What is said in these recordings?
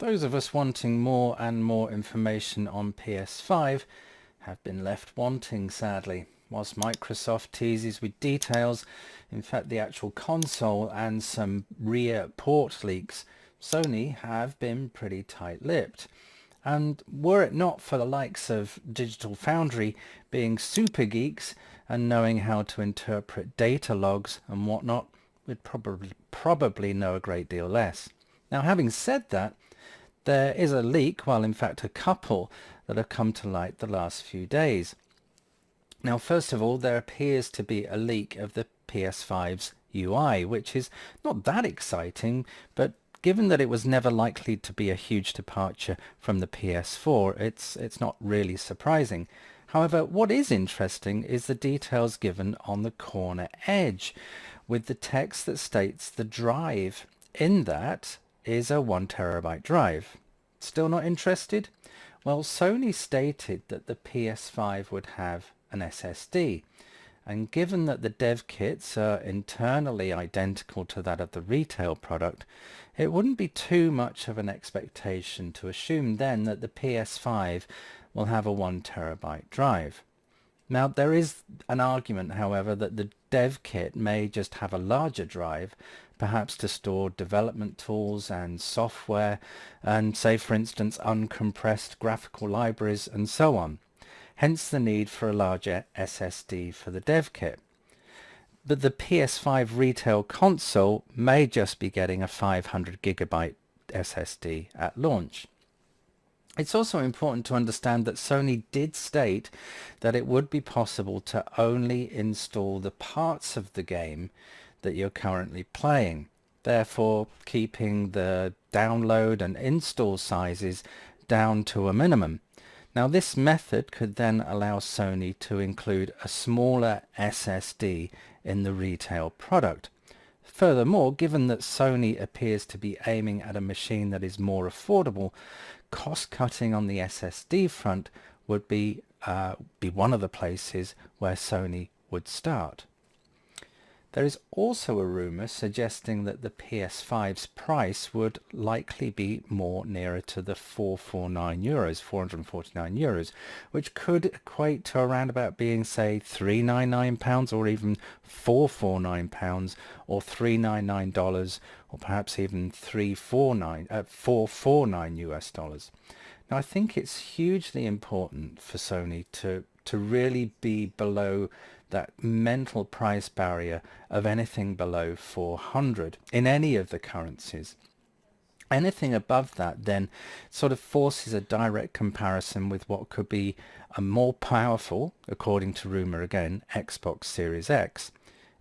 Those of us wanting more and more information on PS5 have been left wanting, sadly. Whilst Microsoft teases with details, in fact the actual console and some rear port leaks, Sony have been pretty tight-lipped. And were it not for the likes of Digital Foundry being super geeks and knowing how to interpret data logs and whatnot, we'd probably know a great deal less. Now, having said that, there is a leak, well in fact a couple, that have come to light the last few days. Now first of all, there appears to be a leak of the PS5's UI, which is not that exciting, but given that it was never likely to be a huge departure from the PS4, it's not really surprising. However, what is interesting is the details given on the corner edge, with the text that states the drive in that is a 1 terabyte drive. Still not interested? Well, Sony stated that the PS5 would have an SSD, and given that the dev kits are internally identical to that of the retail product, it wouldn't be too much of an expectation to assume then that the PS5 will have a 1 terabyte drive. Now there is an argument, however, that the dev kit may just have a larger drive, perhaps to store development tools and software and, say for instance, uncompressed graphical libraries and so on. Hence the need for a larger SSD for the dev kit. But the PS5 retail console may just be getting a 500 gigabyte SSD at launch. It's also important to understand that Sony did state that it would be possible to only install the parts of the game that you're currently playing, therefore keeping the download and install sizes down to a minimum. Now this method could then allow Sony to include a smaller SSD in the retail product. Furthermore, given that Sony appears to be aiming at a machine that is more affordable, cost-cutting on the SSD front would be one of the places where Sony would start. There is also a rumour suggesting that the PS5's price would likely be more nearer to the €449, which could equate to around about being, say, £399 or even £449 or $399 or perhaps even $449 Now I think it's hugely important for Sony to really be below that mental price barrier of anything below 400 in any of the currencies. Anything above that then sort of forces a direct comparison with what could be a more powerful, according to rumour again, Xbox Series X.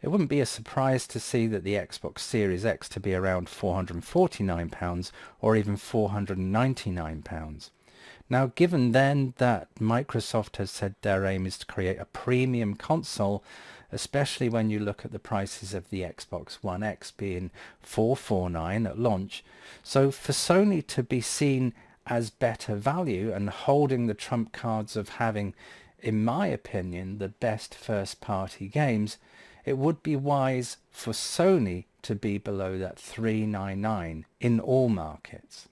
It wouldn't be a surprise to see that the Xbox Series X to be around £449 or even £499. Now, given then that Microsoft has said their aim is to create a premium console, especially when you look at the prices of the Xbox One X being $449 at launch, so for Sony to be seen as better value and holding the trump cards of having, in my opinion, the best first-party games, it would be wise for Sony to be below that $399 in all markets.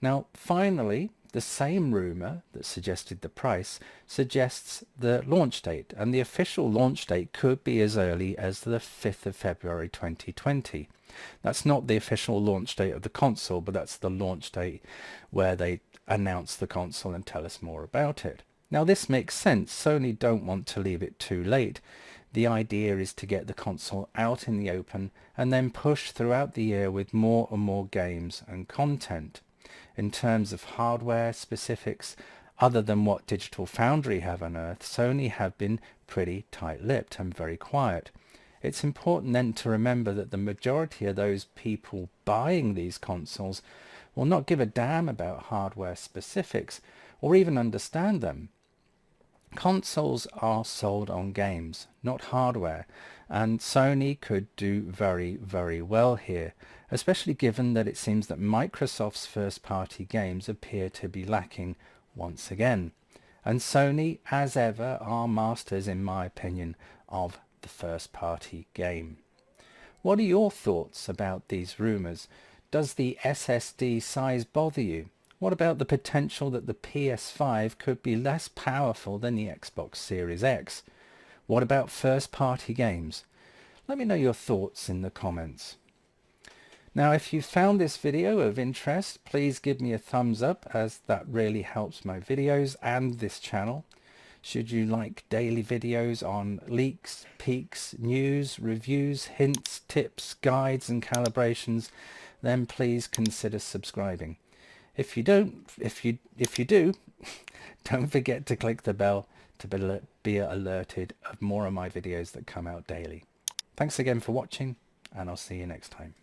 Now, finally, the same rumour that suggested the price suggests the launch date, and the official launch date could be as early as the 5th of February 2020. That's not the official launch date of the console, but that's the launch date where they announce the console and tell us more about it. Now this makes sense. Sony don't want to leave it too late. The idea is to get the console out in the open and then push throughout the year with more and more games and content. In terms of hardware specifics, other than what Digital Foundry have unearthed, Sony have been pretty tight-lipped and very quiet. It's important then to remember that the majority of those people buying these consoles will not give a damn about hardware specifics or even understand them. Consoles are sold on games, not hardware, and Sony could do very, very well here, especially given that it seems that Microsoft's first-party games appear to be lacking once again. And Sony, as ever, are masters, in my opinion, of the first-party game. What are your thoughts about these rumours? Does the SSD size bother you? What about the potential that the PS5 could be less powerful than the Xbox Series X? What about first-party games? Let me know your thoughts in the comments. Now, if you found this video of interest, please give me a thumbs up, as that really helps my videos and this channel. Should you like daily videos on leaks, peaks, news, reviews, hints, tips, guides and calibrations, then please consider subscribing. If you do, don't forget to click the bell to be alerted of more of my videos that come out daily. Thanks again for watching, and I'll see you next time.